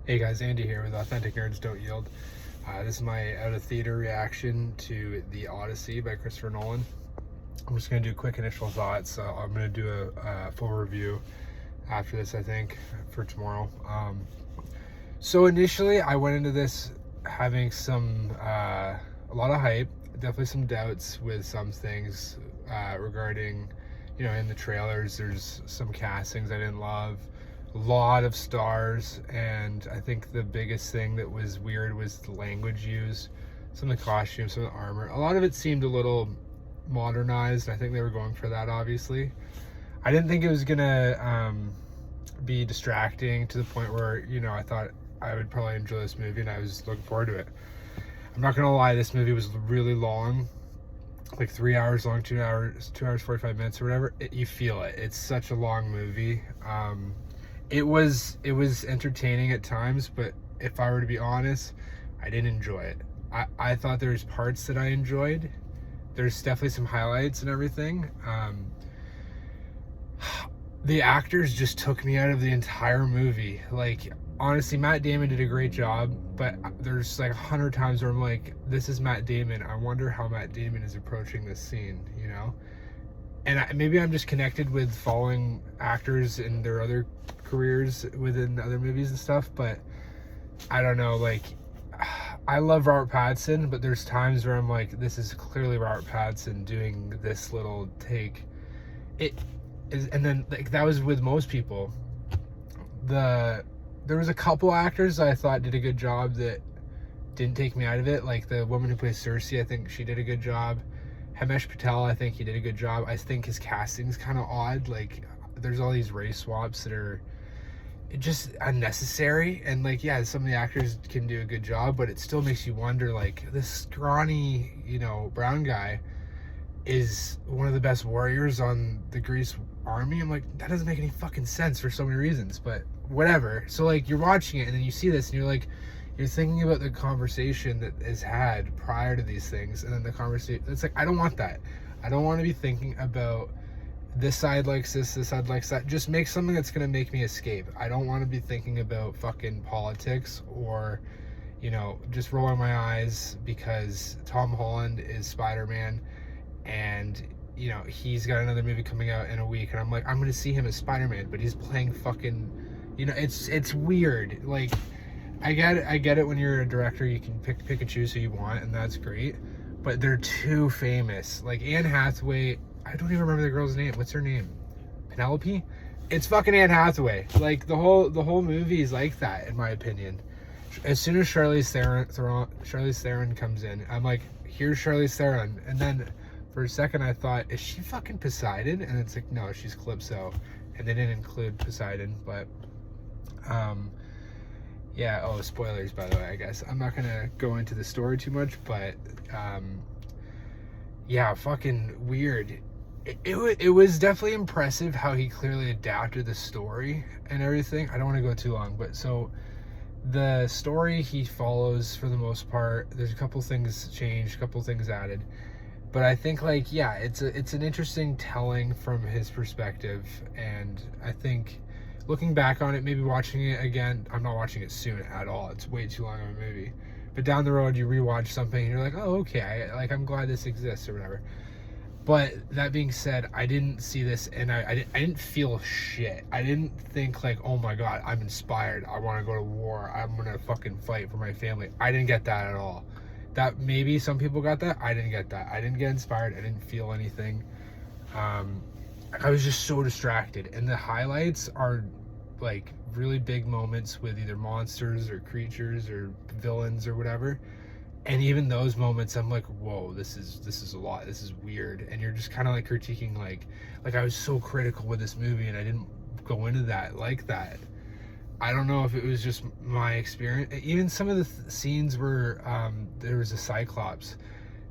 Hey guys, Andy here with Authentic Nerds Don't Yield. This is my out of theater reaction to The Odyssey by Christopher Nolan. I'm just going to do quick initial thoughts. I'm going to do a full review after this, I think, for tomorrow. So initially, I went into this having a lot of hype, definitely some doubts with some things regarding, in the trailers, there's some castings I didn't love. A lot of stars, and I think the biggest thing that was weird was the language used, some of the costumes, some of the armor. A lot of it seemed a little modernized. I think they were going for that, obviously. I didn't think it was gonna be distracting to the point where, I thought I would probably enjoy this movie, and I was looking forward to it. I'm not gonna lie, this movie was really long, like 3 hours long, 2 hours 45 minutes or whatever. You feel it. It's such a long movie. It was entertaining at times, but if I were to be honest, I didn't enjoy it. I thought there was parts that I enjoyed. There's definitely some highlights and everything. The actors just took me out of the entire movie. Like, honestly, Matt Damon did a great job, but there's like 100 times where I'm like, this is Matt Damon. I wonder how Matt Damon is approaching this scene, And maybe I'm just connected with following actors in their other careers within other movies and stuff, but I don't know, like, I love Robert Pattinson, but there's times where I'm like, this is clearly Robert Pattinson doing this little take. And then, like, that was with most people. There was a couple actors that I thought did a good job that didn't take me out of it, like the woman who plays Cersei. I think she did a good job. Himesh Patel, I think he did a good job. I think his casting's kind of odd. Like, there's all these race swaps that are just unnecessary. And, like, yeah, some of the actors can do a good job, but it still makes you wonder, like, this scrawny, brown guy is one of the best warriors on the Greece army. I'm like, that doesn't make any fucking sense for so many reasons, but whatever. So, like, you're watching it and then you see this and you're like, you're thinking about the conversation that is had prior to these things, and then the conversation, it's like, I don't want that. I don't want to be thinking about this side likes this side likes that. Just make something that's going to make me escape. I don't want to be thinking about fucking politics or, just rolling my eyes because Tom Holland is Spider-Man and, he's got another movie coming out in a week, and I'm like, I'm going to see him as Spider-Man, but he's playing fucking, it's weird. Like, I get it when you're a director, you can pick and choose who you want, and that's great, but they're too famous. Like, Anne Hathaway, I don't even remember the girl's name. What's her name? Penelope? It's fucking Anne Hathaway. Like, the whole movie is like that, in my opinion. As soon as Charlize Theron comes in, I'm like, here's Charlize Theron, and then for a second I thought, is she fucking Poseidon? And it's like, no, she's Calypso, and they didn't include Poseidon, but yeah, oh, spoilers, by the way, I guess. I'm not gonna go into the story too much, but, yeah, fucking weird. It was definitely impressive how he clearly adapted the story and everything. I don't want to go too long, but so the story he follows, for the most part, there's a couple things changed, a couple things added. But I think, like, yeah, it's an interesting telling from his perspective, and I think looking back on it, maybe watching it again, I'm not watching it soon at all. It's way too long of a movie. But down the road, you rewatch something and you're like, oh, okay, I'm glad this exists or whatever. But that being said, I didn't see this and I didn't feel shit. I didn't think like, oh my God, I'm inspired. I want to go to war. I'm going to fucking fight for my family. I didn't get that at all. That maybe some people got that. I didn't get that. I didn't get inspired. I didn't feel anything. I was just so distracted, and the highlights are like really big moments with either monsters or creatures or villains or whatever, and even those moments I'm like, whoa, this is a lot, this is weird, and you're just kind of like critiquing, like I was so critical with this movie and I didn't go into that like that. I don't know if it was just my experience. Even some of the scenes where there was a Cyclops,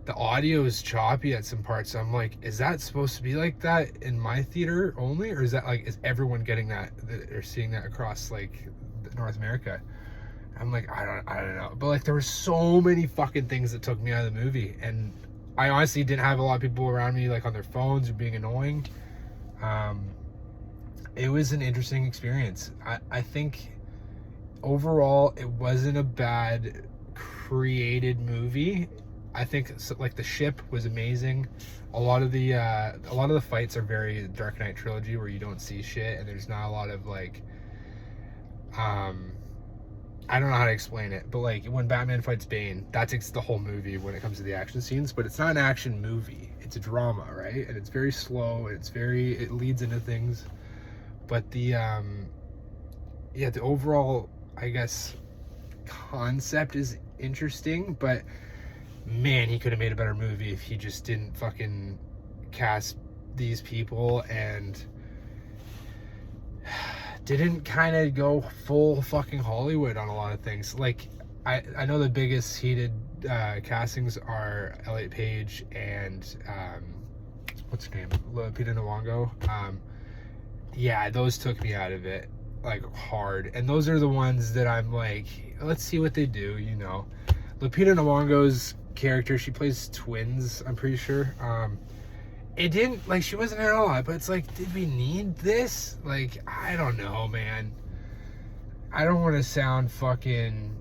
the audio is choppy at some parts. So I'm like, is that supposed to be like that in my theater only? Or is that like, is everyone getting that or seeing that across like North America? I'm like, I don't know. But like, there were so many fucking things that took me out of the movie. And I honestly didn't have a lot of people around me like on their phones or being annoying. It was an interesting experience. I think overall, it wasn't a bad created movie. I think like the ship was amazing. A lot of the fights are very Dark Knight trilogy where you don't see shit and there's not a lot of like I don't know how to explain it, but like when Batman fights Bane, that's the whole movie when it comes to the action scenes, but it's not an action movie. It's a drama, right? And it's very slow and it leads into things. But the overall, I guess, concept is interesting, but man, he could have made a better movie if he just didn't fucking cast these people and didn't kind of go full fucking Hollywood on a lot of things. Like, I know the biggest heated castings are Elliot Page and what's her name? Lupita Nyong'o. Yeah, those took me out of it like hard, and those are the ones that I'm like, let's see what they do, you know. Lupita Nyong'o's character, she plays twins, I'm pretty sure. It didn't, like, she wasn't at all, but it's like, did we need this? Like, I don't know, man. I don't want to sound fucking,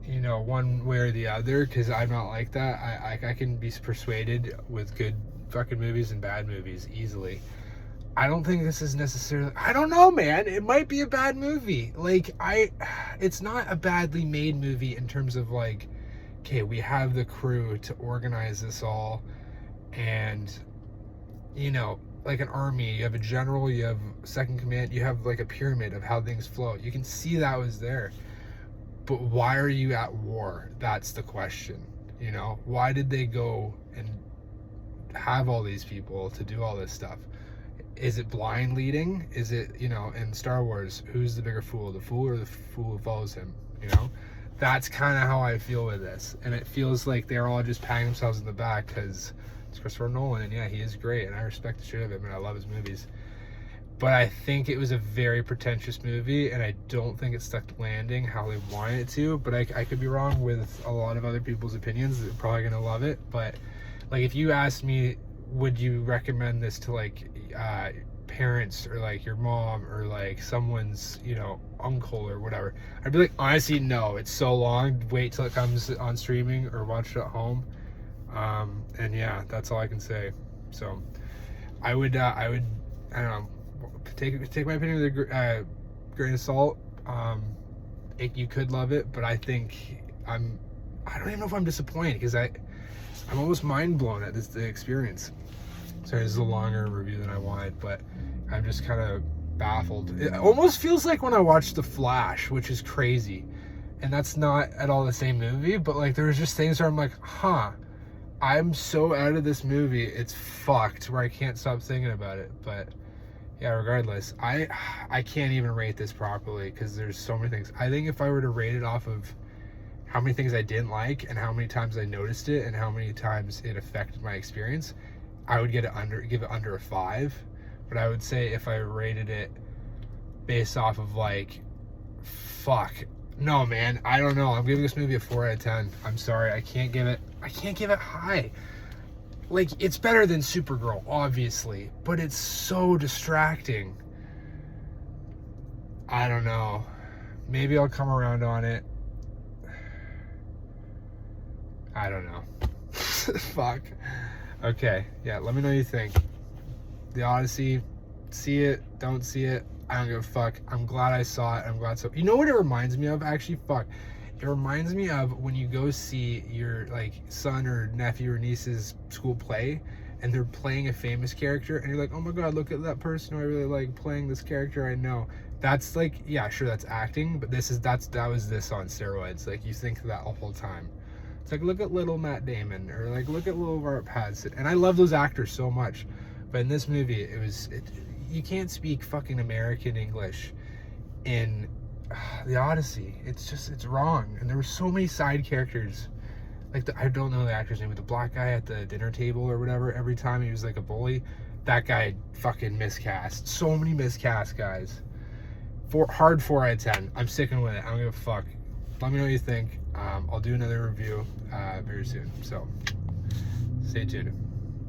you know, one way or the other, because I'm not like that. I can be persuaded with good fucking movies and bad movies easily. I don't think this is necessarily, I don't know, man. It might be a bad movie. Like, it's not a badly made movie in terms of like, okay, we have the crew to organize this all, and, you know, like an army, you have a general, you have second command, you have like a pyramid of how things flow. You can see that was there. But why are you at war? That's the question. You know, why did they go and have all these people to do all this stuff? Is it blind leading? Is it, you know, in Star Wars, who's the bigger fool? The fool or the fool who follows him? You know? That's kind of how I feel with this. And it feels like they're all just patting themselves in the back because it's Christopher Nolan, and yeah, he is great, and I respect the shit of him, and I love his movies. But I think it was a very pretentious movie, and I don't think it stuck to landing how they wanted it to. But I could be wrong with a lot of other people's opinions. They're probably going to love it. But, like, if you asked me, would you recommend this to, like, parents or, like, your mom or, like, someone's, you know, uncle or whatever, I'd be like, honestly, no. It's so long. Wait till it comes on streaming or watch it at home. And, yeah, that's all I can say. So, I don't know, take my opinion with a grain of salt. You could love it, but I think I don't even know if I'm disappointed, because I'm almost mind blown at the experience. Sorry, this is a longer review than I wanted, but I'm just kind of baffled. It almost feels like when I watched The Flash, which is crazy, and that's not at all the same movie, but like there's just things where I'm like, I'm so out of this movie, it's fucked, where I can't stop thinking about it. But yeah, regardless, I can't even rate this properly because there's so many things. I think if I were to rate it off of how many things I didn't like and how many times I noticed it and how many times it affected my experience, I would give it under a 5. But I would say if I rated it based off of like, no, man, I don't know. I'm giving this movie a 4 out of 10. I'm sorry, I can't give it high. Like, it's better than Supergirl, obviously, but it's so distracting. I don't know. Maybe I'll come around on it. I don't know. Fuck. Okay, yeah, let me know what you think. The Odyssey, see it, don't see it, I don't give a fuck. I'm glad I saw it. I'm glad so. You know what it reminds me of, actually? Fuck. It reminds me of when you go see your like son or nephew or niece's school play and they're playing a famous character and you're like, oh my god, look at that person who I really like playing this character I know. That's like, yeah, sure, that's acting, but that was this on steroids. Like, you think that the whole time. It's like, look at little Matt Damon, or like, look at little Robert Pattinson. And I love those actors so much, but in this movie, you can't speak fucking American English in the Odyssey. It's wrong. And there were so many side characters. Like, I don't know the actor's name, but the black guy at the dinner table or whatever, every time he was like a bully, that guy fucking miscast. So many miscast, guys. 4 out of 10. I'm sticking with it. I don't give a fuck. Let me know what you think. I'll do another review very soon. So, stay tuned.